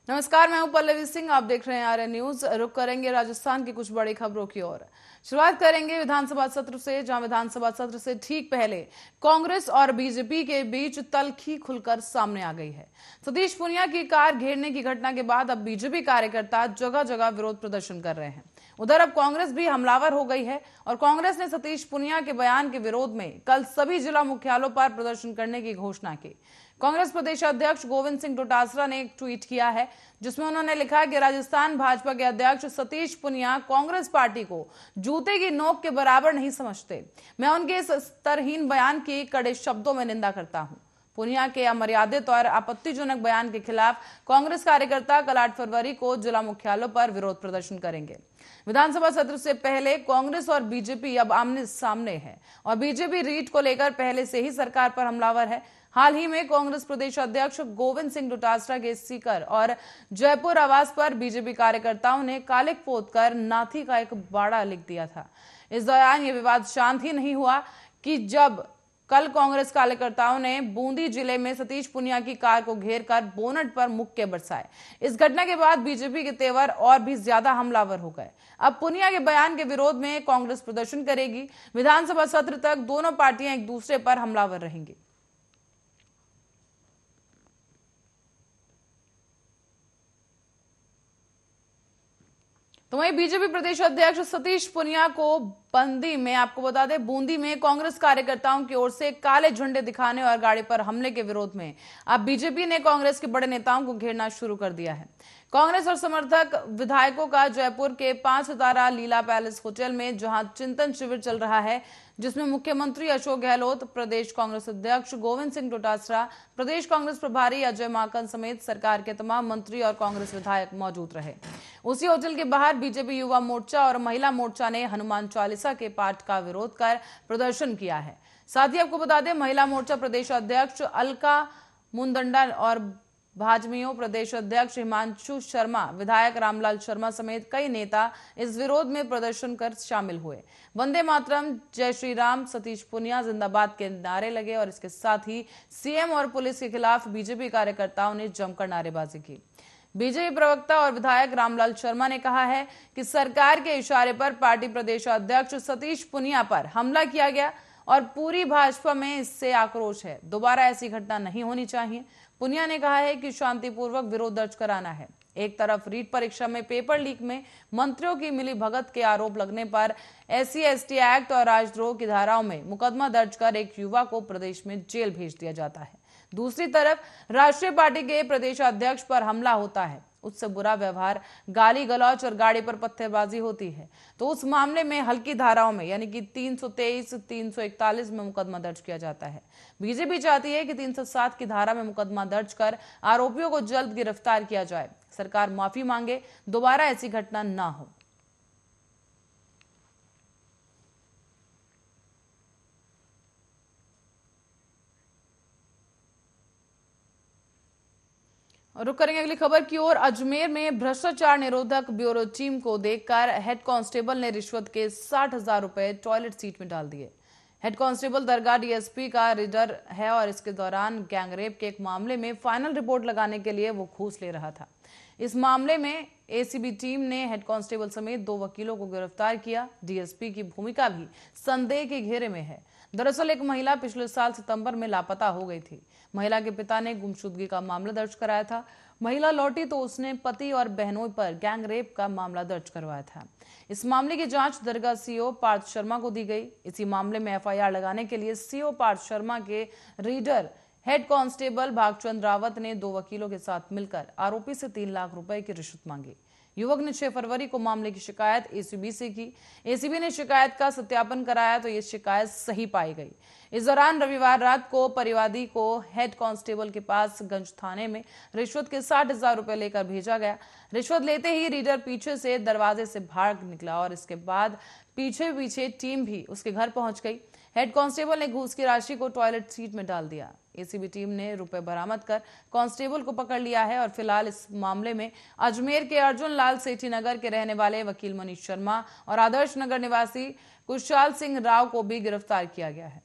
नमस्कार, मैं हूं पल्लवी सिंह। आप देख रहे हैं आर्यन न्यूज। रुक करेंगे राजस्थान की कुछ बड़ी खबरों की ओर। शुरुआत करेंगे विधानसभा सत्र से, जहां विधानसभा सत्र से ठीक पहले कांग्रेस और बीजेपी के बीच तल्खी खुलकर सामने आ गई है। सतीश पूनिया की कार घेरने की घटना के बाद अब बीजेपी कार्यकर्ता जगह जगह विरोध प्रदर्शन कर रहे हैं। उधर अब कांग्रेस भी हमलावर हो गई है और कांग्रेस ने सतीश पूनिया के बयान के विरोध में कल सभी जिला मुख्यालयों पर प्रदर्शन करने की घोषणा की। कांग्रेस प्रदेश अध्यक्ष गोविंद सिंह डोटासरा ने एक ट्वीट किया है, जिसमें उन्होंने लिखा कि राजस्थान भाजपा के अध्यक्ष सतीश पूनिया कांग्रेस पार्टी को जूते की नोक के बराबर नहीं समझते। मैं उनके इस स्तरहीन बयान की कड़े शब्दों में निंदा करता हूं। पूनिया के अमर्यादित और आपत्तिजनक बयान के खिलाफ कांग्रेस कार्यकर्ता कल 8 फरवरी को जिला मुख्यालयों पर विरोध प्रदर्शन करेंगे। विधानसभा सत्र से पहले कांग्रेस और बीजेपी अब आमने सामने है और बीजेपी रीट को लेकर पहले से ही सरकार पर हमलावर है। हाल ही में कांग्रेस प्रदेश अध्यक्ष गोविंद सिंह डोटासरा के सीकर और जयपुर आवास पर बीजेपी कार्यकर्ताओं ने कालिक पोतकर नाथी का एक बाड़ा लिख दिया था। इस दौरान यह विवाद शांत ही नहीं हुआ कि जब कल कांग्रेस कार्यकर्ताओं ने बूंदी जिले में सतीश पूनिया की कार को घेरकर बोनट पर मुक्के बरसाए। इस घटना के बाद बीजेपी के तेवर और भी ज्यादा हमलावर हो गए। अब पूनिया के बयान के विरोध में कांग्रेस प्रदर्शन करेगी। विधानसभा सत्र तक दोनों पार्टियां एक दूसरे पर हमलावर रहेंगी। तो वहीं बीजेपी प्रदेश अध्यक्ष सतीश पूनिया को बंदी में, आपको बता दें, बूंदी में कांग्रेस कार्यकर्ताओं की ओर से काले झंडे दिखाने और गाड़ी पर हमले के विरोध में अब बीजेपी ने कांग्रेस के बड़े नेताओं को घेरना शुरू कर दिया है। कांग्रेस और समर्थक विधायकों का जयपुर के 5 सितारा लीला पैलेस होटल में जहां चिंतन शिविर चल रहा है, जिसमें मुख्यमंत्री अशोक गहलोत, प्रदेश कांग्रेस अध्यक्ष गोविंद सिंह डोटासरा, प्रदेश कांग्रेस प्रभारी अजय माकन समेत सरकार के तमाम मंत्री और कांग्रेस विधायक मौजूद रहे। उसी होटल के बाहर बीजेपी युवा मोर्चा और महिला मोर्चा ने हनुमान चालीसा के पाठ का विरोध कर प्रदर्शन किया है। साथ ही आपको बता दें, महिला मोर्चा प्रदेश अध्यक्ष अलका मुंदंडा और भाजपा प्रदेश अध्यक्ष हिमांशु शर्मा, विधायक रामलाल शर्मा समेत कई नेता इस विरोध में प्रदर्शन कर शामिल हुए। वंदे मातरम, जय श्री राम, सतीश पूनिया जिंदाबाद के नारे लगे और इसके साथ ही सीएम और पुलिस के खिलाफ बीजेपी कार्यकर्ताओं ने जमकर नारेबाजी की। बीजेपी प्रवक्ता और विधायक रामलाल शर्मा ने कहा है कि सरकार के इशारे पर पार्टी प्रदेश अध्यक्ष सतीश पूनिया पर हमला किया गया और पूरी भाजपा में इससे आक्रोश है। दोबारा ऐसी घटना नहीं होनी चाहिए। पूनिया ने कहा है कि शांतिपूर्वक विरोध दर्ज कराना है। एक तरफ रीट परीक्षा में पेपर लीक में मंत्रियों की मिली भगत के आरोप लगने पर SC/ST एक्ट और राजद्रोह की धाराओं में मुकदमा दर्ज कर एक युवा को प्रदेश में जेल भेज दिया जाता है। दूसरी तरफ राष्ट्रीय पार्टी के प्रदेश अध्यक्ष पर हमला होता है, उससे बुरा व्यवहार, गाली गलौच और गाड़ी पर पत्थरबाजी होती है, तो उस मामले में हल्की धाराओं में यानी कि 323, 341 में मुकदमा दर्ज किया जाता है। बीजेपी चाहती है कि 307 की धारा में मुकदमा दर्ज कर आरोपियों को जल्द गिरफ्तार किया जाए, सरकार माफी मांगे, दोबारा ऐसी घटना ना हो। रुक करेंगे अगली खबर की ओर। अजमेर में भ्रष्टाचार निरोधक ब्यूरो टीम को देखकर हेड कांस्टेबल ने रिश्वत के 60,000 रुपए टॉयलेट सीट में डाल दिए। हेड कांस्टेबल दरगाह DSP का रीडर है और इसके दौरान गैंगरेप के एक मामले में फाइनल रिपोर्ट लगाने के लिए वो घूस ले रहा था। इस मामले में ACB टीम ने हेड कांस्टेबल समेत 2 वकीलों को गिरफ्तार किया। DSP की भूमिका भी संदेह के घेरे में है। दरअसल एक महिला पिछले साल सितंबर में लापता हो गई थी। महिला के पिता ने गुमशुदगी का मामला दर्ज कराया था। महिला लौटी तो उसने पति और बहनों पर गैंगरेप का मामला दर्ज करवाया था। इस मामले की जांच दरगाह CO पार्थ शर्मा को दी गई। इसी मामले में FIR लगाने के लिए CO पार्थ शर्मा के reader head constable Bhagchand Rawat ने 2 वकीलों के साथ मिलकर आरोपी से 3 लाख रुपए की रिश्वत मांगी। युवक ने 6 फरवरी को मामले की शिकायत ACB से की। ACB ने शिकायत का सत्यापन कराया तो ये शिकायत सही पाई गई। इस दौरान रविवार रात को परिवादी को हेड कांस्टेबल के पास गंज थाने में रिश्वत के 60,000 रुपए लेकर भेजा गया। रिश्वत लेते ही रीडर पीछे से दरवाजे से भाग निकला और इसके बाद पीछे पीछे टीम भी उसके घर पहुंच गई। हेड कांस्टेबल ने घूस की राशि को टॉयलेट सीट में डाल दिया। ACB टीम ने रुपए बरामद कर कांस्टेबल को पकड़ लिया है और फिलहाल इस मामले में अजमेर के अर्जुन लाल सेठी नगर के रहने वाले वकील मनीष शर्मा और आदर्श नगर निवासी कुशाल सिंह राव को भी गिरफ्तार किया गया है।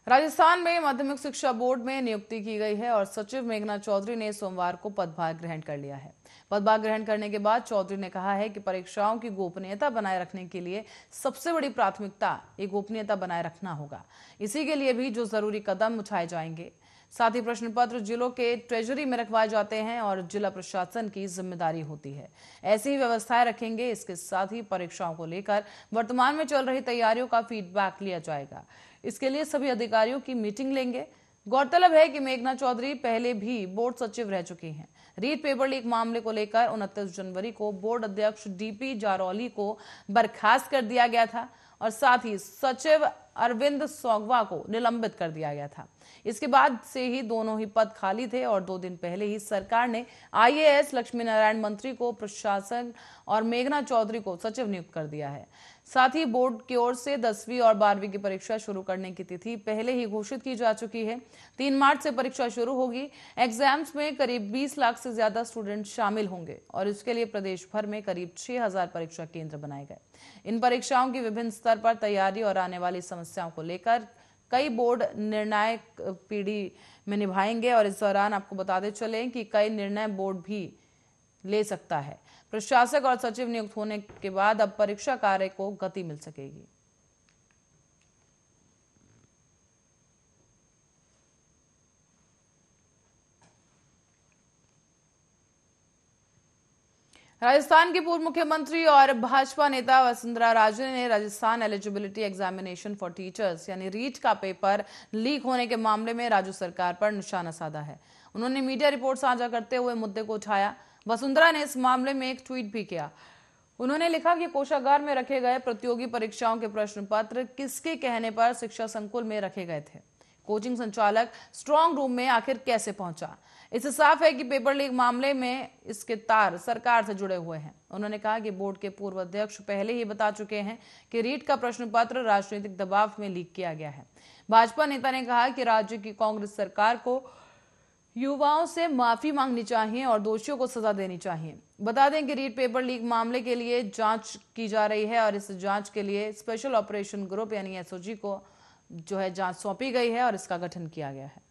राजस्थान में माध्यमिक शिक्षा बोर्ड में नियुक्ति की गई है और सचिव मेघना चौधरी ने सोमवार को पदभार ग्रहण कर लिया है। पदभार ग्रहण करने के बाद चौधरी ने कहा है कि परीक्षाओं की गोपनीयता बनाए रखने के लिए सबसे बड़ी प्राथमिकता ये गोपनीयता बनाए रखना होगा। इसी के लिए भी जो जरूरी कदम उठाए जाएंगे। साथ ही प्रश्न पत्र जिलों के ट्रेजरी में रखवाए जाते हैं और जिला प्रशासन की जिम्मेदारी होती है। ऐसी ही व्यवस्थाएं रखेंगे। इसके साथ ही परीक्षाओं को लेकर वर्तमान में चल रही तैयारियों का फीडबैक लिया जाएगा। इसके लिए सभी अधिकारियों की मीटिंग लेंगे। गौरतलब है कि मेघना चौधरी पहले भी बोर्ड सचिव रह चुकी हैं। रीट पेपर लीक मामले को लेकर 29 जनवरी को बोर्ड अध्यक्ष डीपी जारौली को बर्खास्त कर दिया गया था और साथ ही सचिव अरविंद सोगवा को निलंबित कर दिया गया था। इसके बाद से ही दोनों ही पद खाली थे और 2 दिन पहले ही सरकार ने आईएएस लक्ष्मी नारायण मंत्री को प्रशासन और मेघना चौधरी को सचिव नियुक्त कर दिया है। साथ ही बोर्ड की ओर से 10वीं और 12वीं की परीक्षा शुरू करने की तिथि पहले ही घोषित की जा चुकी है। 3 मार्च से परीक्षा शुरू होगी। एग्जाम्स में करीब 20 लाख से ज्यादा स्टूडेंट शामिल होंगे और इसके लिए प्रदेश भर में करीब 6000 परीक्षा केंद्र बनाए गए। इन परीक्षाओं की विभिन्न स्तर पर तैयारी और आने वाली समस्याओं को लेकर कई बोर्ड निर्णायक पीढ़ी में निभाएंगे और इस दौरान आपको बताते चलें कि कई निर्णय बोर्ड भी ले सकता है। प्रशासक और सचिव नियुक्त होने के बाद अब परीक्षा कार्य को गति मिल सकेगी। राजस्थान के पूर्व मुख्यमंत्री और भाजपा नेता वसुंधरा राजे ने Rajasthan eligibility examination for teachers यानी रीट का पेपर लीक होने के मामले में राज्य सरकार पर निशाना साधा है। उन्होंने मीडिया रिपोर्ट साझा करते हुए मुद्दे को उठाया। वसुंधरा ने इस मामले में एक ट्वीट भी किया। उन्होंने लिखा कि कोषागार में रखे गए प्रतियोगी परीक्षाओं के प्रश्न पत्र किसके कहने पर शिक्षा संकुल में रखे गए थे? कोचिंग संचालक स्ट्रांग रूम में आखिर कैसे पहुंचा? इससे साफ है कि पेपर लीक मामले में इसके तार सरकार से जुड़े हुए हैं। उन्होंने कहा कि बोर्ड के पूर्व अध्यक्ष पहले ही बता चुके हैं कि रीट का प्रश्न पत्र राजनीतिक दबाव में लीक किया गया है। भाजपा नेता ने कहा कि राज्य की कांग्रेस सरकार को युवाओं से माफी मांगनी चाहिए और दोषियों को सजा देनी चाहिए। बता दें कि रीट पेपर लीक मामले के लिए जांच की जा रही है और इस जांच के लिए स्पेशल ऑपरेशन ग्रुप यानी एसओजी को जांच सौंपी गई है और इसका गठन किया गया है।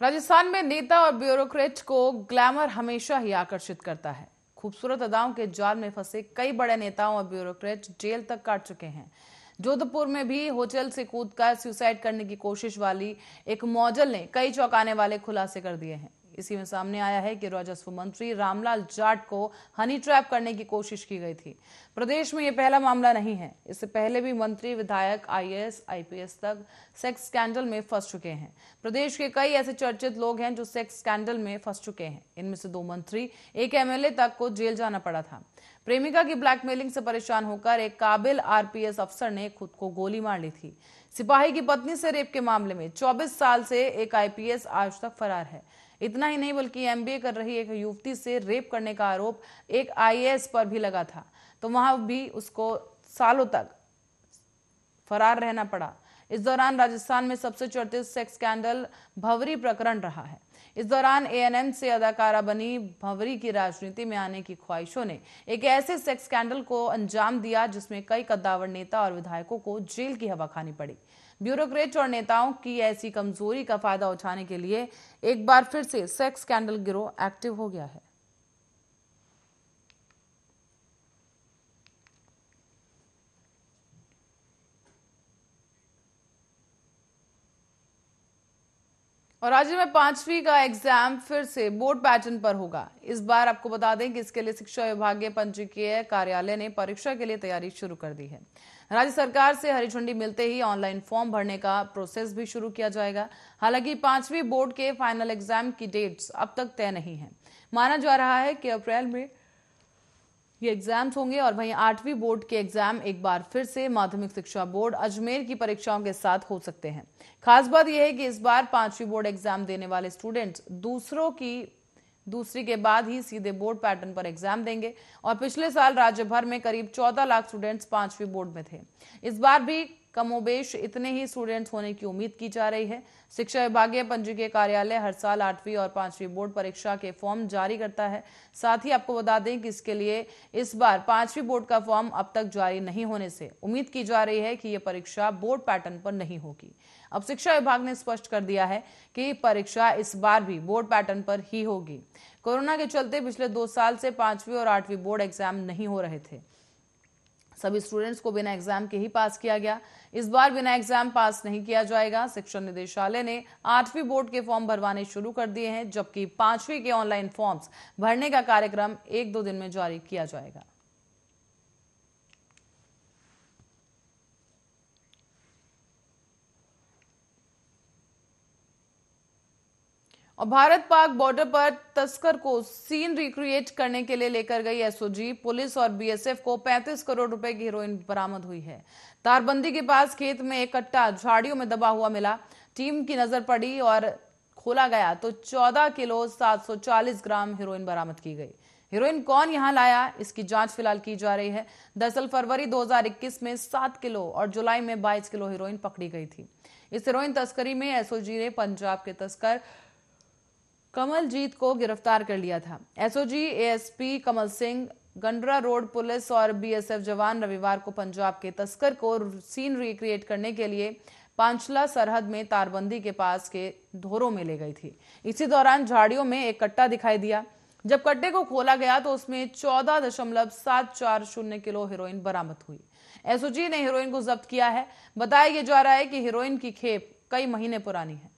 राजस्थान में नेता और ब्यूरोक्रेट को ग्लैमर हमेशा ही आकर्षित करता है। खूबसूरत अदाओं के जाल में फंसे कई बड़े नेताओं और ब्यूरोक्रेट जेल तक काट चुके हैं। जोधपुर में भी होटल से कूदकर सुसाइड करने की कोशिश वाली एक मॉडल ने कई चौंकाने वाले खुलासे कर दिए हैं। इसी में सामने आया है कि राजस्व मंत्री रामलाल जाट को हनी ट्रैप करने की कोशिश की गई थी। प्रदेश में यह पहला मामला नहीं है। इससे पहले भी मंत्री, विधायक, आईएएस, आईपीएस तक सेक्स स्कैंडल में फंस चुके हैं। प्रदेश के कई ऐसे चर्चित लोग हैं जो सेक्स स्कैंडल में फंस चुके हैं। इनमें से 2 मंत्री, 1 एमएलए तक को जेल जाना पड़ा था। प्रेमिका की ब्लैकमेलिंग से परेशान होकर एक काबिल आरपीएस अफसर ने खुद को गोली मार ली थी। सिपाही की पत्नी से रेप के मामले में 24 साल से एक आईपीएस आज तक फरार है। इतना ही नहीं बल्कि एमबीए कर रही एक युवती से रेप करने का आरोप एक आईएएस पर भी लगा था, तो वहां भी उसको सालों तक फरार रहना पड़ा। इस दौरान राजस्थान में सबसे चर्चित सेक्स स्कैंडल भंवरी प्रकरण रहा है। इस दौरान एएनएन से अदाकारा बनी भंवरी की राजनीति में आने की ख्वाहिशों ने एक ऐसे सेक्स स्कैंडल को अंजाम दिया जिसमें कई कद्दावर नेता और विधायकों को जेल की हवा खानी पड़ी। ब्यूरोक्रेट और नेताओं की ऐसी कमजोरी का फायदा उठाने के लिए एक बार फिर से सेक्स स्कैंडल गिरोह एक्टिव हो गया है। और राज्य में 5वीं का एग्जाम फिर से बोर्ड पैटर्न पर होगा। इस बार आपको बता दें कि इसके लिए शिक्षा विभागीय पंजीकीय कार्यालय ने परीक्षा के लिए तैयारी शुरू कर दी है। राज्य सरकार से हरी झंडी मिलते ही ऑनलाइन फॉर्म भरने का प्रोसेस भी शुरू किया जाएगा। हालांकि 5वीं बोर्ड के फाइनल एग्जाम की डेट्स अब तक तय नहीं है। माना जा रहा है कि अप्रैल में ये एग्जाम्स होंगे और वहीं 8वीं बोर्ड के एग्जाम एक बार फिर से माध्यमिक शिक्षा बोर्ड अजमेर की परीक्षाओं के साथ हो सकते हैं। खास बात यह है कि इस बार 5वीं बोर्ड एग्जाम देने वाले स्टूडेंट्स दूसरी के बाद ही सीधे बोर्ड पैटर्न पर एग्जाम देंगे और पिछले साल राज्य भर में करीब 14 लाख स्टूडेंट्स 5वीं बोर्ड में थे। इस बार भी कमोबेश इतने ही स्टूडेंट्स होने की उम्मीद की जा रही है। शिक्षा विभागीय पंजीयक कार्यालय हर साल 8वीं और 5वीं बोर्ड परीक्षा के फॉर्म जारी करता है। साथ ही आपको बता दें कि इसके लिए इस बार 5वीं बोर्ड का फॉर्म अब तक जारी नहीं होने से उम्मीद की जा रही है कि यह परीक्षा बोर्ड पैटर्न पर नहीं होगी। अब शिक्षा विभाग ने स्पष्ट कर दिया है कि परीक्षा इस बार भी बोर्ड पैटर्न पर ही होगी। कोरोना के चलते पिछले 2 साल से 5वीं और 8वीं बोर्ड एग्जाम नहीं हो रहे थे। सभी स्टूडेंट्स को बिना एग्जाम के ही पास किया गया। इस बार बिना एग्जाम पास नहीं किया जाएगा। शिक्षा निदेशालय ने 8वीं बोर्ड के फॉर्म भरवाने शुरू कर दिए हैं, जबकि 5वीं के ऑनलाइन फॉर्म्स भरने का कार्यक्रम 1-2 दिन में जारी किया जाएगा। और भारत पाक बॉर्डर पर तस्कर को सीन रिक्रिएट करने के लिए लेकर गई एसओजी, पुलिस और बीएसएफ को 35 करोड़ रुपए की हेरोइन बरामद हुई है। तारबंदी के पास खेत में एक कट्टा झाड़ियों में दबा हुआ मिला। टीम की नजर पड़ी और खोला गया तो 14 किलो 740 ग्राम हेरोइन बरामद की गई। हेरोइन कौन यहां लाया, इसकी जांच फिलहाल की जा रही है। दरअसल फरवरी 2021 में 7 किलो और जुलाई में 22 किलो हेरोइन पकड़ी गई थी। इस हेरोइन तस्करी में एसओजी ने पंजाब के तस्कर कमलजीत को गिरफ्तार कर लिया था। SOG ASP Kamal Singh, गंडरा road police और बीएसएफ जवान रविवार को पंजाब के तस्कर को सीन रिक्रिएट करने के लिए पांचला सरहद में तारबंदी के पास के धोरों में ले गई थी। इसी दौरान झाड़ियों में एक कट्टा दिखाई दिया। जब कट्टे को खोला गया तो उसमें 14.740 किलो हेरोइन बरामद हुई। एसओजी ने हेरोइन को जब्त किया है। बताया जा रहा है कि हेरोइन की खेप कई महीने पुरानी है।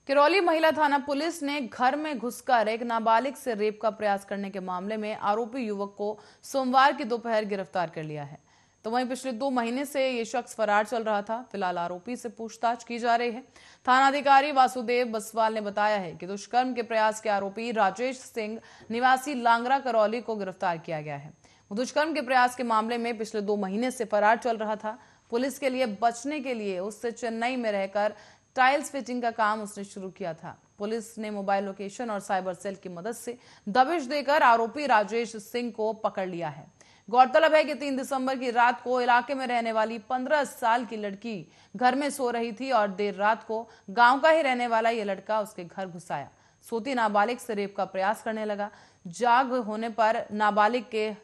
किरौली महिला थाना पुलिस ने घर में घुसकर एक नाबालिग से रेप का प्रयास करने के मामले में आरोपी युवक को सोमवार की दोपहर गिरफ्तार कर लिया है। तो वहीं पिछले 2 महीने से ये शख्स फरार चल रहा था। फिलहाल आरोपी से पूछताछ की जा रही है। थानाधिकारी वासुदेव बसवाल ने बताया है कि दुष्कर्म के प्रयास के आरोपी राजेश सिंह निवासी लांगरा करौली को गिरफ्तार किया गया है। दुष्कर्म के प्रयास के मामले में पिछले 2 महीने से फरार चल रहा था। पुलिस के लिए बचने के लिए उससे चेन्नई में रहकर टाइल्स फिटिंग का काम उसने शुरू किया था। पुलिस ने मोबाइल लोकेशन और साइबर सेल की मदद से दबिश देकर आरोपी राजेश सिंह को पकड़ लिया है। गौरतलब है कि 3 दिसंबर की रात को इलाके में रहने वाली 15 साल की लड़की घर में सो रही थी और देर रात को गांव का ही रहने वाला यह लड़का उसके घर घुस आया। सोती नाबालिग से रेप का प्रयास करने लगा। जाग होने पर नाबालिग के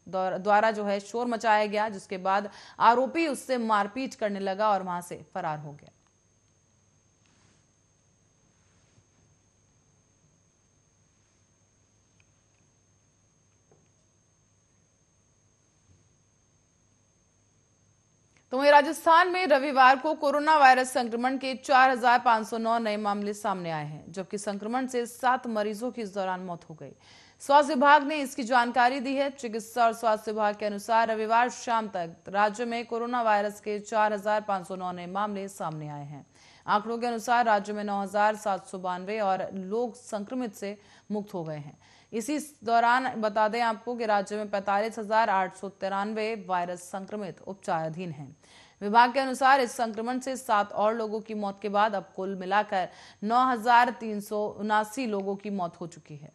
द्वारा शोर मचाया गया, जिसके बाद आरोपी उससे मारपीट करने लगा और वहां से फरार हो गया। तो वहीं राजस्थान में रविवार को कोरोना वायरस संक्रमण के 4,509 नए मामले सामने आए हैं, जबकि संक्रमण से 7 मरीजों की इस दौरान मौत हो गई। स्वास्थ्य विभाग ने इसकी जानकारी दी है। चिकित्सा और स्वास्थ्य विभाग के अनुसार रविवार शाम तक राज्य में कोरोना वायरस के 4,509 नए मामले सामने आए हैं। आंकड़ों के अनुसार राज्य में 9,792 और लोग संक्रमित से मुक्त हो गए हैं। इसी दौरान बता दें आपको कि राज्य में 45,893 वायरस संक्रमित उपचाराधीन हैं। विभाग के अनुसार इस संक्रमण से 7 और लोगों की मौत के बाद अब कुल मिलाकर 9,379 लोगों की मौत हो चुकी है।